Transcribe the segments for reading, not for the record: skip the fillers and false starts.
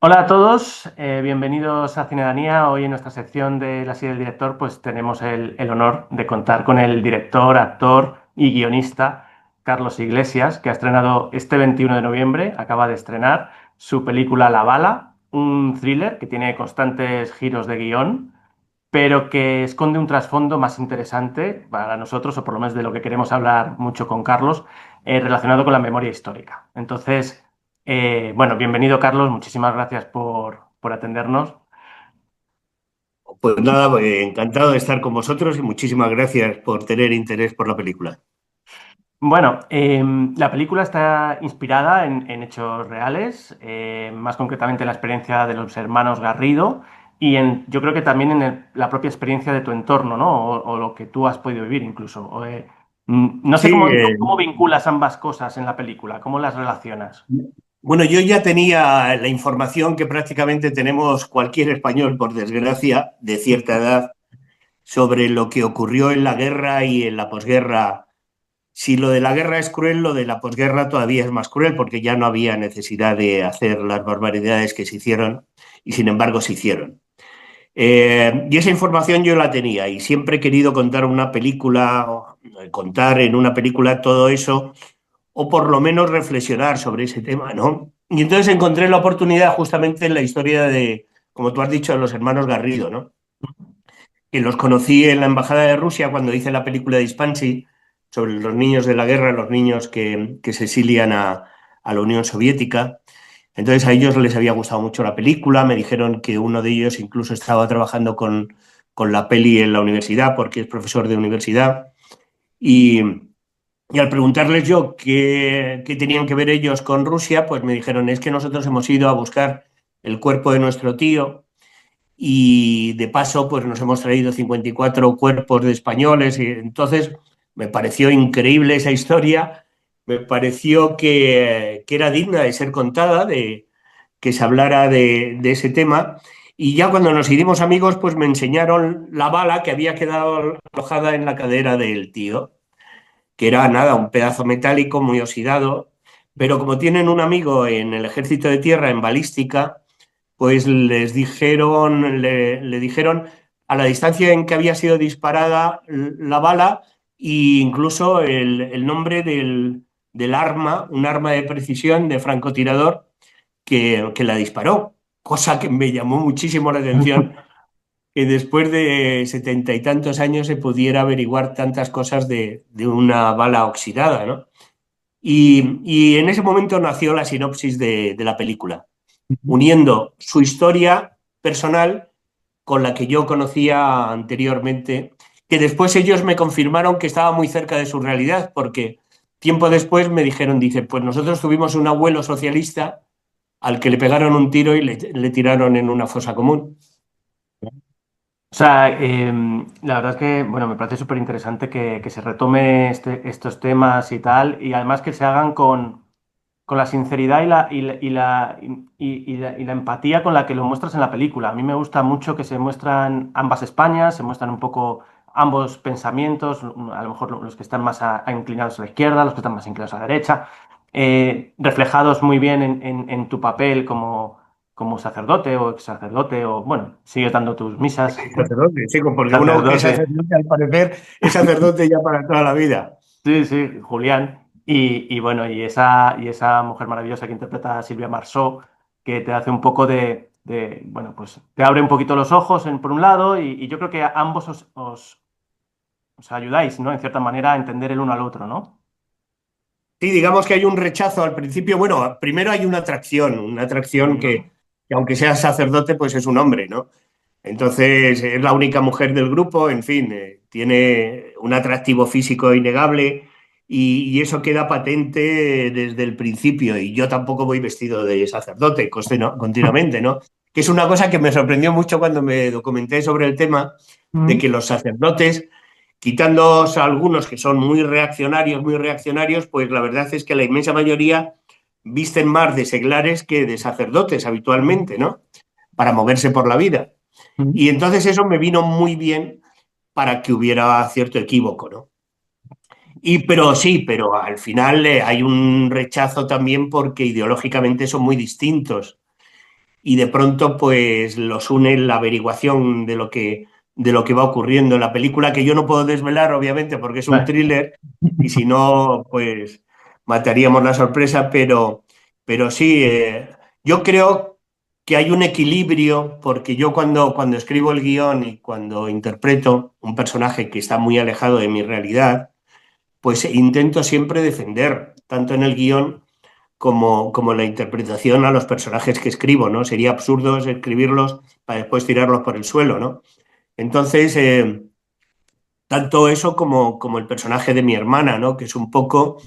Hola a todos, bienvenidos a Cinedanía. Hoy en nuestra sección de la serie del director, pues tenemos el honor de contar con el director, actor y guionista Carlos Iglesias, que ha estrenado este 21 de noviembre, acaba de estrenar su película La Bala, un thriller que tiene constantes giros de guión, pero que esconde un trasfondo más interesante para nosotros, o por lo menos de lo que queremos hablar mucho con Carlos, relacionado con la memoria histórica. Entonces, bueno, bienvenido Carlos, muchísimas gracias por atendernos. Pues nada, encantado de estar con vosotros y muchísimas gracias por tener interés por la película. Bueno, la película está inspirada en hechos reales, más concretamente en la experiencia de los hermanos Garrido y yo creo que también en la propia experiencia de tu entorno, ¿no? O lo que tú has podido vivir incluso. No sé Sí, cómo vinculas ambas cosas en la película, cómo las relacionas. bueno, yo ya tenía la información que prácticamente tenemos cualquier español, por desgracia, de cierta edad, sobre lo que ocurrió en la guerra y en la posguerra. Si lo de la guerra es cruel, lo de la posguerra todavía es más cruel, porque ya no había necesidad de hacer las barbaridades que se hicieron y sin embargo se hicieron. Y esa información yo la tenía y siempre he querido contar una película, contar en una película todo eso, o por lo menos reflexionar sobre ese tema, ¿no? Y entonces encontré la oportunidad justamente en la historia de, como tú has dicho, de los hermanos Garrido, ¿no? Que los conocí en la Embajada de Rusia cuando hice la película de Hispansi sobre los niños de la guerra, los niños que se exilian a la Unión Soviética. Entonces a ellos les había gustado mucho la película, me dijeron que uno de ellos incluso estaba trabajando con la peli en la universidad porque es profesor de universidad y, y al preguntarles yo qué tenían que ver ellos con Rusia, pues me dijeron, es que nosotros hemos ido a buscar el cuerpo de nuestro tío y de paso pues nos hemos traído 54 cuerpos de españoles y entonces me pareció increíble esa historia, me pareció que era digna de ser contada, de que se hablara de ese tema. Y ya cuando nos hicimos amigos, pues me enseñaron la bala que había quedado alojada en la cadera del tío, que era nada, un pedazo metálico muy oxidado. Pero como tienen un amigo en el ejército de tierra en balística, pues le dijeron a la distancia en que había sido disparada la bala e incluso el nombre del arma, un arma de precisión de francotirador que la disparó, cosa que me llamó muchísimo la atención, que después de 70 y tantos años se pudiera averiguar tantas cosas de una bala oxidada, ¿no? Y en ese momento nació la sinopsis de la película, uniendo su historia personal con la que yo conocía anteriormente, que después ellos me confirmaron que estaba muy cerca de su realidad, porque tiempo después me dijeron, dice, pues nosotros tuvimos un abuelo socialista al que le pegaron un tiro y le tiraron en una fosa común. O sea, la verdad es que, bueno, me parece súper interesante que se retome estos temas y tal, y además que se hagan con la sinceridad y la empatía con la que lo muestras en la película. A mí me gusta mucho que se muestran ambas Españas, se muestran un poco ambos pensamientos, a lo mejor los que están más inclinados a la izquierda, los que están más inclinados a la derecha, reflejados muy bien en tu papel como sacerdote o ex sacerdote, o bueno, sigues dando tus misas, Sacerdote, sí, porque uno que es sacerdote. sacerdote, al parecer, es sacerdote ya para toda la vida. Sí, sí, Julián. Y bueno, y esa mujer maravillosa que interpreta a Silvia Marsó, que te hace un poco bueno, pues te abre un poquito los ojos por un lado, y yo creo que ambos os ayudáis, ¿no? En cierta manera a entender el uno al otro, ¿no? Sí, digamos que hay un rechazo al principio. Bueno, primero hay una atracción Ujú. que aunque sea sacerdote, pues es un hombre, ¿no? Entonces es la única mujer del grupo, en fin, tiene un atractivo físico innegable y eso queda patente desde el principio. Y yo tampoco voy vestido de sacerdote continuamente, ¿no? Que es una cosa que me sorprendió mucho cuando me documenté sobre el tema de Mm. que los sacerdotes, quitando algunos que son muy reaccionarios, pues la verdad es que la inmensa mayoría visten más de seglares que de sacerdotes habitualmente, ¿no? Para moverse por la vida. Mm. Y entonces eso me vino muy bien para que hubiera cierto equívoco, ¿no? Pero sí, pero al final hay un rechazo también porque ideológicamente son muy distintos. y de pronto pues los une la averiguación de lo que va ocurriendo en la película, que yo no puedo desvelar, obviamente, porque es un Vale. thriller y si no, pues mataríamos la sorpresa, pero sí, yo creo que hay un equilibrio, porque yo cuando escribo el guión y cuando interpreto un personaje que está muy alejado de mi realidad, pues intento siempre defender, tanto en el guión como la interpretación a los personajes que escribo, ¿no? Sería absurdo escribirlos para después tirarlos por el suelo, ¿no? Entonces, tanto eso como el personaje de mi hermana, ¿no? Que es un poco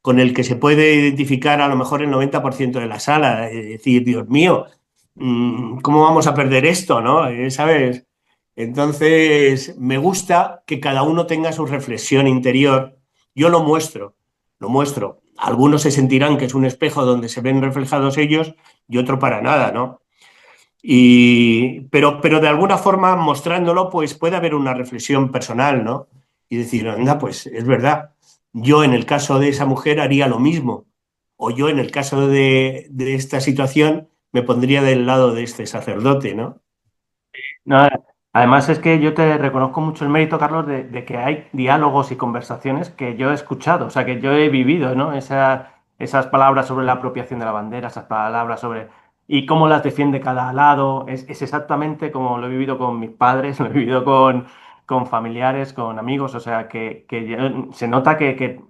con el que se puede identificar a lo mejor el 90% de la sala, es decir, Dios mío, ¿cómo vamos a perder esto, no? ¿Sabes? Entonces, me gusta que cada uno tenga su reflexión interior. Yo lo muestro, lo muestro. Algunos se sentirán que es un espejo donde se ven reflejados ellos y otro para nada, ¿no? Pero de alguna forma mostrándolo, pues puede haber una reflexión personal, ¿no? Y decir, anda, pues es verdad, yo en el caso de esa mujer haría lo mismo, o yo en el caso de esta situación me pondría del lado de este sacerdote, ¿no? No, además es que yo te reconozco mucho el mérito, Carlos, de que hay diálogos y conversaciones que yo he escuchado, o sea, que yo he vivido, ¿no? Esas palabras sobre la apropiación de la bandera, esas palabras sobre... y cómo las defiende cada lado, es exactamente como lo he vivido con mis padres, lo he vivido con familiares, con amigos, o sea, se nota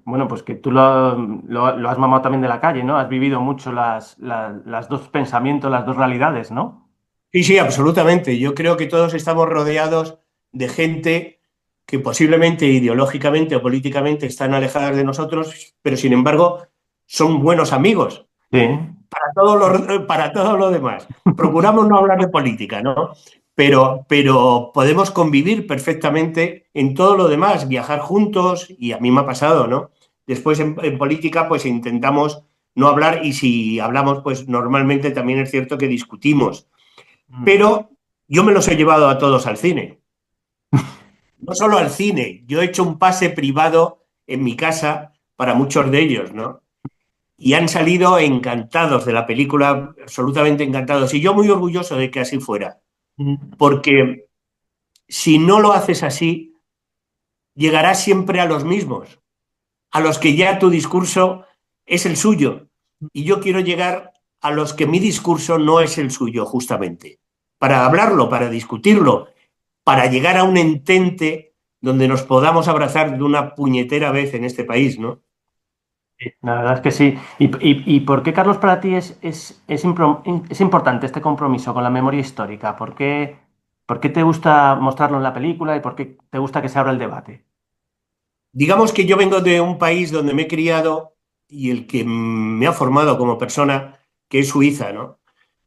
bueno, pues que tú lo has mamado también de la calle, ¿no? Has vivido mucho las dos pensamientos, las dos realidades, ¿no? Sí, sí, absolutamente. Yo creo que todos estamos rodeados de gente que posiblemente ideológicamente o políticamente están alejadas de nosotros, pero sin embargo son buenos amigos. Sí. Para todo lo demás. Procuramos no hablar de política, ¿no? Pero podemos convivir perfectamente en todo lo demás, viajar juntos, y a mí me ha pasado, ¿no? Después en política, pues intentamos no hablar, y si hablamos, pues normalmente también es cierto que discutimos. Mm. Pero yo me los he llevado a todos al cine. No solo al cine, yo he hecho un pase privado en mi casa para muchos de ellos, ¿no? Y han salido encantados de la película, absolutamente encantados. Y yo muy orgulloso de que así fuera, Mm. porque si no lo haces así, llegarás siempre a los mismos, a los que ya tu discurso es el suyo. Y yo quiero llegar a los que mi discurso no es el suyo, justamente, para hablarlo, para discutirlo, para llegar a un entente donde nos podamos abrazar de una puñetera vez en este país, ¿no? Sí, la verdad es que sí. ¿Y por qué, Carlos, para ti es importante este compromiso con la memoria histórica? Por qué te gusta mostrarlo en la película y por qué te gusta que se abra el debate? Digamos que yo vengo de un país donde me he criado y el que me ha formado como persona, que es Suiza, ¿no?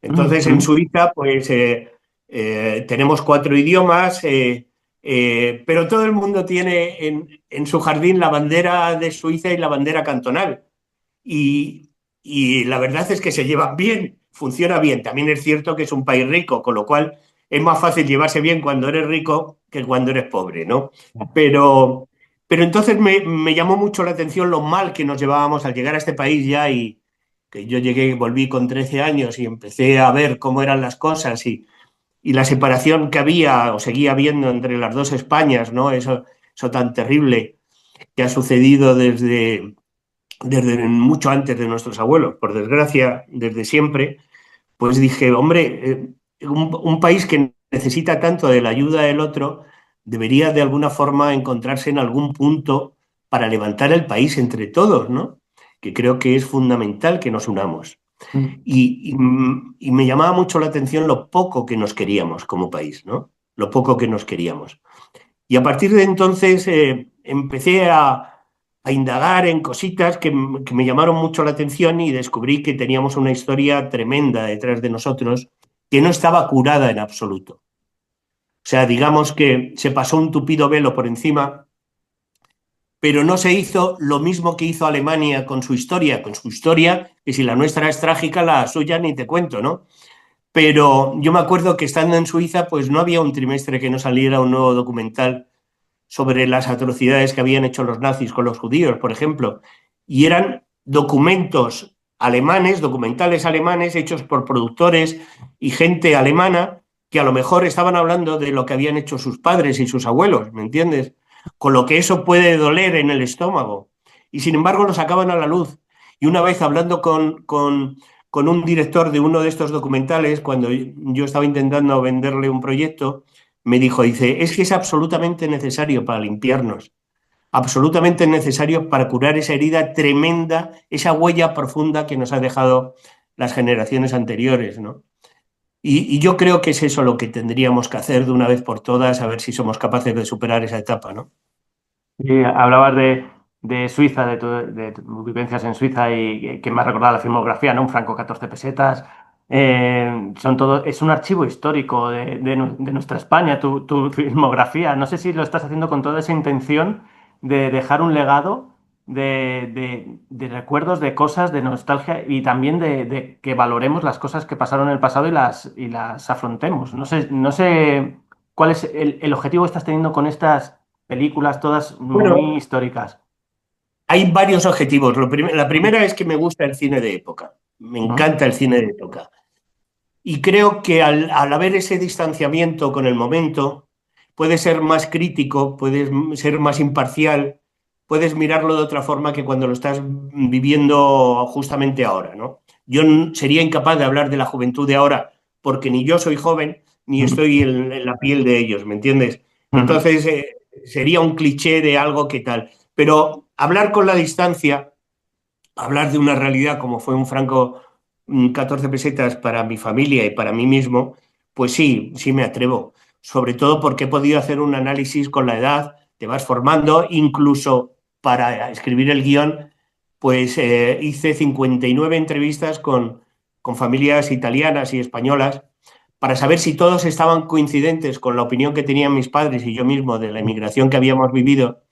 Entonces, en Ujú. Suiza, pues tenemos cuatro idiomas, pero todo el mundo tiene en su jardín la bandera de Suiza y la bandera cantonal. Y, y la verdad es que se llevan bien, funciona bien. También es cierto que es un país rico, con lo cual es más fácil llevarse bien cuando eres rico que cuando eres pobre, ¿no? Pero, pero entonces me llamó mucho la atención lo mal que nos llevábamos al llegar a este país ya, y que yo llegué, volví con 13 años y empecé a ver cómo eran las cosas, y la separación que había o seguía habiendo entre las dos Españas, ¿no? Eso tan terrible que ha sucedido desde mucho antes de nuestros abuelos, por desgracia, desde siempre. Pues dije, hombre, un país que necesita tanto de la ayuda del otro debería de alguna forma encontrarse en algún punto para levantar el país entre todos, ¿no? Que creo que es fundamental que nos unamos. Mm. Y me llamaba mucho la atención lo poco que nos queríamos como país, ¿no? Lo poco que nos queríamos. Y a partir de entonces empecé a indagar en cositas que me llamaron mucho la atención, y descubrí que teníamos una historia tremenda detrás de nosotros que no estaba curada en absoluto. O sea, digamos que se pasó un tupido velo por encima, pero no se hizo lo mismo que hizo Alemania con su historia, que si la nuestra es trágica, la suya ni te cuento, ¿no? Pero yo me acuerdo que estando en Suiza, pues no había un trimestre que no saliera un nuevo documental sobre las atrocidades que habían hecho los nazis con los judíos, por ejemplo. Y eran documentos alemanes, documentales alemanes hechos por productores y gente alemana que a lo mejor estaban hablando de lo que habían hecho sus padres y sus abuelos, ¿me entiendes? Con lo que eso puede doler en el estómago. Y sin embargo lo sacaban a la luz. Y una vez hablando con un director de uno de estos documentales, cuando yo estaba intentando venderle un proyecto, me dijo, dice, es que es absolutamente necesario para limpiarnos, absolutamente necesario para curar esa herida tremenda, esa huella profunda que nos ha dejado las generaciones anteriores, ¿no? Y yo creo que es eso lo que tendríamos que hacer de una vez por todas, a ver si somos capaces de superar esa etapa, ¿no? Y hablabas de Suiza, de tus vivencias en Suiza y que me ha recordado la filmografía, ¿no? Un franco 14 pesetas. Son todo, es un archivo histórico de nuestra España, tu filmografía. No sé si lo estás haciendo con toda esa intención de dejar un legado de recuerdos, de cosas, de nostalgia y también de que valoremos las cosas que pasaron en el pasado y las afrontemos. No sé cuál es el objetivo que estás teniendo con estas películas todas muy Bueno, históricas. hay varios objetivos. La primera es que me gusta el cine de época. Me Ujú, encanta el cine de época. Y creo que al haber ese distanciamiento con el momento, puedes ser más crítico, puedes ser más imparcial, puedes mirarlo de otra forma que cuando lo estás viviendo justamente ahora, ¿no? Yo sería incapaz de hablar de la juventud de ahora porque ni yo soy joven ni ujú, estoy en la piel de ellos, ¿me entiendes? ujú. Entonces, sería un cliché de algo que tal. Pero hablar con la distancia, hablar de una realidad como fue un franco 14 pesetas para mi familia y para mí mismo, pues sí, sí me atrevo. Sobre todo porque he podido hacer un análisis con la edad, te vas formando, incluso para escribir el guión, pues hice 59 entrevistas con familias italianas y españolas para saber si todos estaban coincidentes con la opinión que tenían mis padres y yo mismo de la emigración que habíamos vivido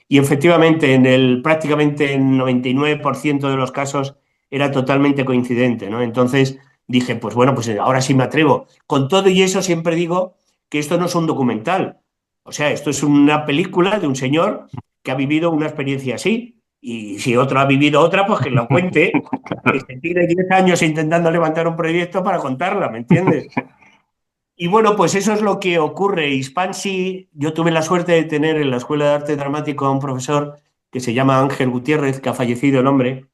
y efectivamente, prácticamente en 99% de los casos era totalmente coincidente, ¿no? Entonces dije, pues bueno, pues ahora sí me atrevo. Con todo y eso siempre digo que esto no es un documental. O sea, esto es una película de un señor que ha vivido una experiencia así. Y si otro ha vivido otra, pues que lo cuente, que Claro. se tire 10 años intentando levantar un proyecto para contarla, ¿me entiendes? Y bueno, pues eso es lo que ocurre. Hispansi, yo tuve la suerte de tener en la Escuela de Arte Dramático a un profesor que se llama Ángel Gutiérrez, que ha fallecido el hombre,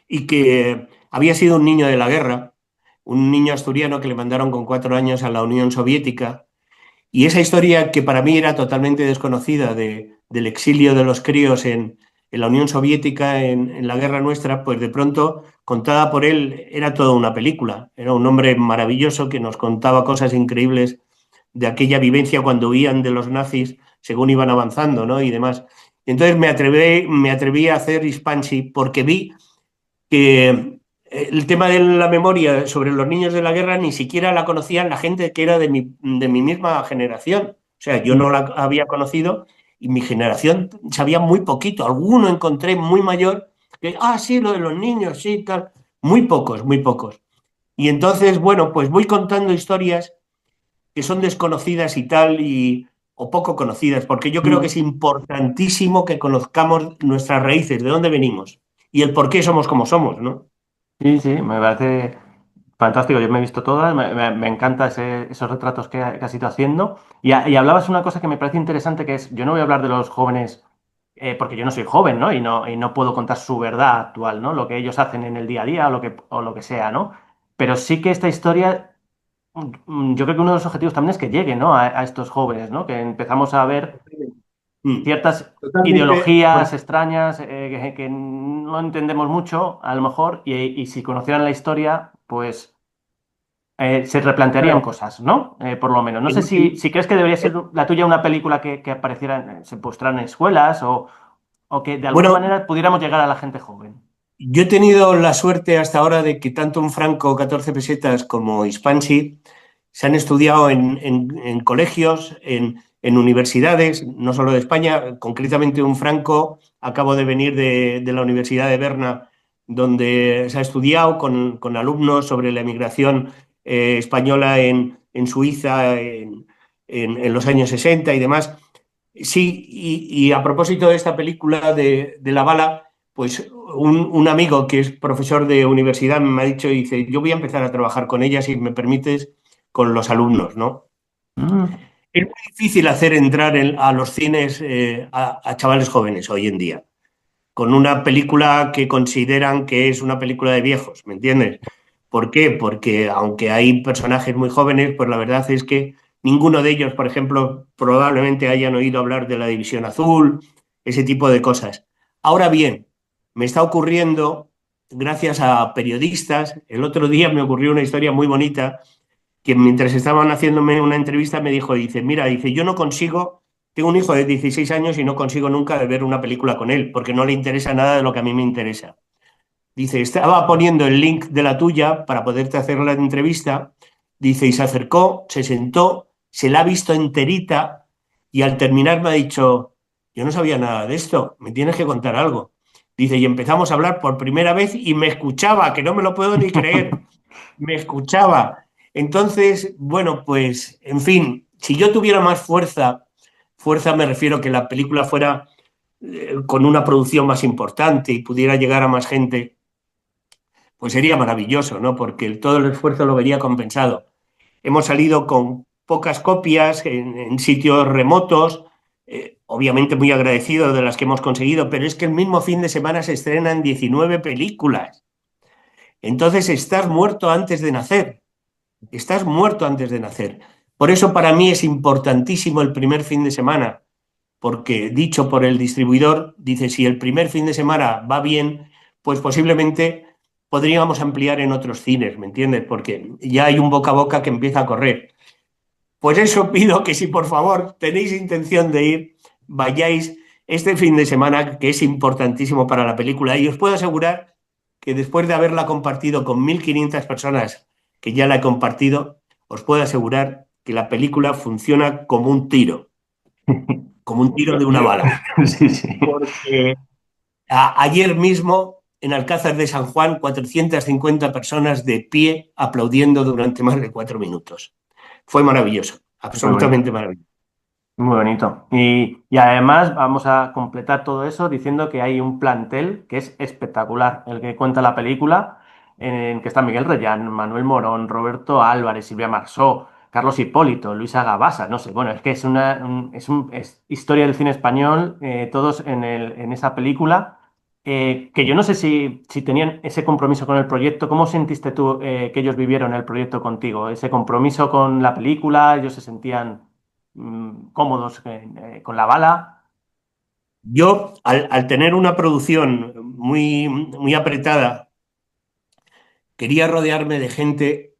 y que había sido un niño de la guerra, un niño asturiano que le mandaron con 4 años a la Unión Soviética. Y esa historia que para mí era totalmente desconocida del exilio de los críos en la Unión Soviética, en la guerra nuestra, pues de pronto, contada por él, era toda una película. Era un hombre maravilloso que nos contaba cosas increíbles de aquella vivencia cuando huían de los nazis según iban avanzando, ¿no? Y demás. Entonces me atreví a hacer Hispansi porque vi que el tema de la memoria sobre los niños de la guerra ni siquiera la conocían la gente que era de mi misma generación. O sea, yo no la había conocido y mi generación sabía muy poquito. Alguno encontré muy mayor que, sí, lo de los niños, sí, tal. Muy pocos, muy pocos. Y entonces, bueno, pues voy contando historias que son desconocidas y tal, o poco conocidas, porque yo creo que es importantísimo que conozcamos nuestras raíces, de dónde venimos y el por qué somos como somos, ¿no? Sí, sí, me parece fantástico. Yo me he visto todas, me encanta esos retratos que has ido haciendo. Y hablabas una cosa que me parece interesante, que es, yo no voy a hablar de los jóvenes, porque yo no soy joven, ¿no? Y no puedo contar su verdad actual, ¿no? Lo que ellos hacen en el día a día o lo que sea, ¿no? Pero sí que esta historia, yo creo que uno de los objetivos también es que llegue, ¿no? A estos jóvenes, ¿no? Que empezamos a ver Mm. ciertas Totalmente. ideologías extrañas que no entendemos mucho, a lo mejor, y si conocieran la historia, pues se replantearían Claro. cosas, ¿no? Por lo menos. No sé En- si crees que debería ser en- la tuya una película que apareciera, se mostrara en escuelas o que de alguna bueno, manera pudiéramos llegar a la gente joven. yo he tenido la suerte hasta ahora de que tanto un franco 14 pesetas como Hispansi se han estudiado en colegios, en universidades, no solo de España, concretamente un franco, acabo de venir de la Universidad de Berna, donde se ha estudiado con alumnos sobre la emigración española en Suiza en los años 60 y demás. Sí, y a propósito de esta película de La Bala, Pues un amigo que es profesor de universidad me ha dicho, dice, yo voy a empezar a trabajar con ella, si me permites, con los alumnos, ¿no? Mm. Es muy difícil hacer entrar a los cines a chavales jóvenes hoy en día, con una película que consideran que es una película de viejos, ¿me entiendes? ¿Por qué? Porque aunque hay personajes muy jóvenes, pues la verdad es que ninguno de ellos, por ejemplo, probablemente hayan oído hablar de la División Azul, ese tipo de cosas. Ahora bien, me está ocurriendo, gracias a periodistas, el otro día me ocurrió una historia muy bonita que mientras estaban haciéndome una entrevista me dijo, dice, mira, dice, yo no consigo, tengo un hijo de 16 años y no consigo nunca de ver una película con él, porque no le interesa nada de lo que a mí me interesa. Dice, estaba poniendo el link de la tuya para poderte hacer la entrevista, dice, y se acercó, se sentó, se la ha visto enterita y al terminar me ha dicho, yo no sabía nada de esto, me tienes que contar algo. Dice, y empezamos a hablar por primera vez y me escuchaba, que no me lo puedo ni creer, me escuchaba. Entonces, bueno, pues, en fin, si yo tuviera más fuerza, fuerza me refiero que la película fuera con una producción más importante y pudiera llegar a más gente, pues sería maravilloso, ¿no? Porque todo el esfuerzo lo vería compensado. Hemos salido con pocas copias en sitios remotos, obviamente muy agradecidos de las que hemos conseguido, pero es que el mismo fin de semana se estrenan 19 películas. Entonces estás muerto antes de nacer. Estás muerto antes de nacer. Por eso para mí es importantísimo el primer fin de semana, porque dicho por el distribuidor, dice, si el primer fin de semana va bien, pues posiblemente podríamos ampliar en otros cines, ¿me entiendes? Porque ya hay un boca a boca que empieza a correr. Pues eso pido que si por favor tenéis intención de ir, vayáis este fin de semana, que es importantísimo para la película, y os puedo asegurar que después de haberla compartido con 1.500 personas, que ya la he compartido, os puedo asegurar que la película funciona como un tiro de una bala. Sí, sí. Porque ayer mismo en Alcázar de San Juan, 450 personas de pie aplaudiendo durante más de 4 minutos. Fue maravilloso, Muy bonito. absolutamente maravilloso. Muy bonito. Y además vamos a completar todo eso diciendo que hay un plantel que es espectacular, el que cuenta la película, en que está Miguel Reyán, Manuel Morón, Roberto Álvarez, Silvia Marsó, Carlos Hipólito, Luisa Gabasa, no sé, bueno, es que es es historia del cine español, todos en esa película, que yo no sé si tenían ese compromiso con el proyecto. ¿Cómo sentiste tú que ellos vivieron el proyecto contigo? Ese compromiso con la película, ellos se sentían cómodos con la bala. Yo, al tener una producción muy apretada, quería rodearme de gente,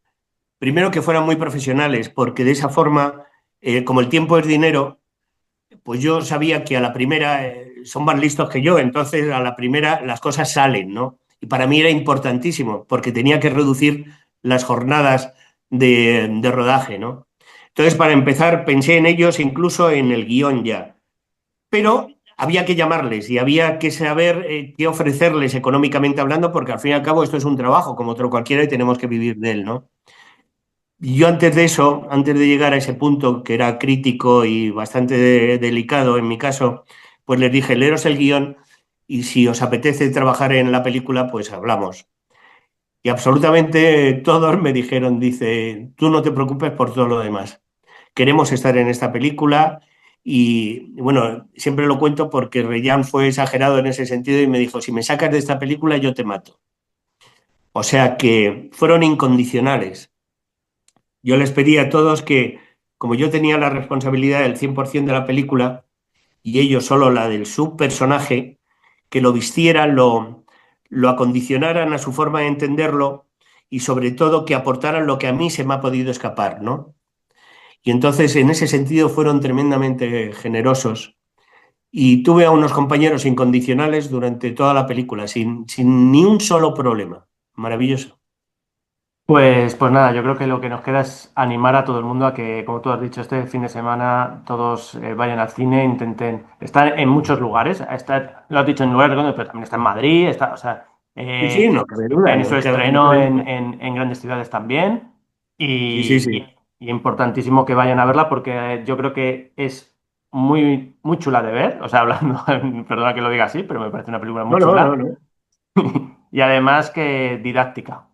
primero que fueran muy profesionales, porque de esa forma, como el tiempo es dinero, pues yo sabía que a la primera son más listos que yo, entonces a la primera las cosas salen, ¿no? Y para mí era importantísimo, porque tenía que reducir las jornadas de rodaje, ¿no? Entonces, para empezar, pensé en ellos, incluso en el guión ya. Pero había que llamarles y había que saber qué ofrecerles económicamente hablando, porque al fin y al cabo esto es un trabajo como otro cualquiera y tenemos que vivir de él, ¿no? Y yo antes de eso, antes de llegar a ese punto que era crítico y bastante delicado en mi caso, pues les dije, leeros el guión y si os apetece trabajar en la película, pues hablamos. Y absolutamente todos me dijeron, dice, tú no te preocupes por todo lo demás. Queremos estar en esta película y bueno, siempre lo cuento porque Reyán fue exagerado en ese sentido y me dijo, si me sacas de esta película yo te mato. O sea que fueron incondicionales. Yo les pedí a todos que, como yo tenía la responsabilidad del 100% de la película y ellos solo la del subpersonaje, que lo vistieran, lo acondicionaran a su forma de entenderlo y sobre todo que aportaran lo que a mí se me ha podido escapar, ¿no? Y entonces en ese sentido fueron tremendamente generosos y tuve a unos compañeros incondicionales durante toda la película, sin ni un solo problema. Maravilloso. Pues nada, yo creo que lo que nos queda es animar a todo el mundo a que, como tú has dicho, este fin de semana todos vayan al cine, intenten. Está en muchos lugares, está, lo has dicho en lugares redondos, pero también está en Madrid, está, o sea, Sí, sí, eh, no cabe duda, en su no no estreno cabe duda. en grandes ciudades también. Sí, sí, Y, sí. y importantísimo que vayan a verla porque yo creo que es muy, muy chula de ver, o sea, hablando, perdona que lo diga así, pero me parece una película muy No, no, no, chula. no. Y además que didáctica,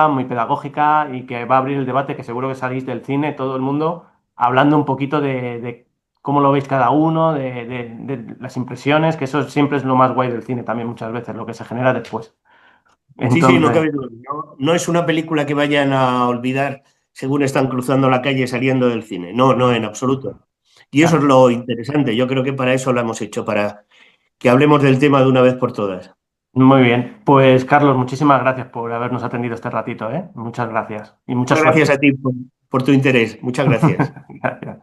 muy pedagógica y que va a abrir el debate que seguro que salís del cine, todo el mundo, hablando un poquito de cómo lo veis cada uno, de las impresiones, que eso siempre es lo más guay del cine también muchas veces, lo que se genera después. Sí, sí, no Entonces, cabe duda. No, no es una película que vayan a olvidar según están cruzando la calle saliendo del cine. No, no, en absoluto. Y eso es claro. lo interesante. Yo creo que para eso lo hemos hecho, para que hablemos del tema de una vez por todas. Muy bien. Pues Carlos, muchísimas gracias por habernos atendido este ratito, ¿eh? Muchas gracias y mucha Muchas gracias suerte. a ti por tu interés. Muchas gracias. Gracias.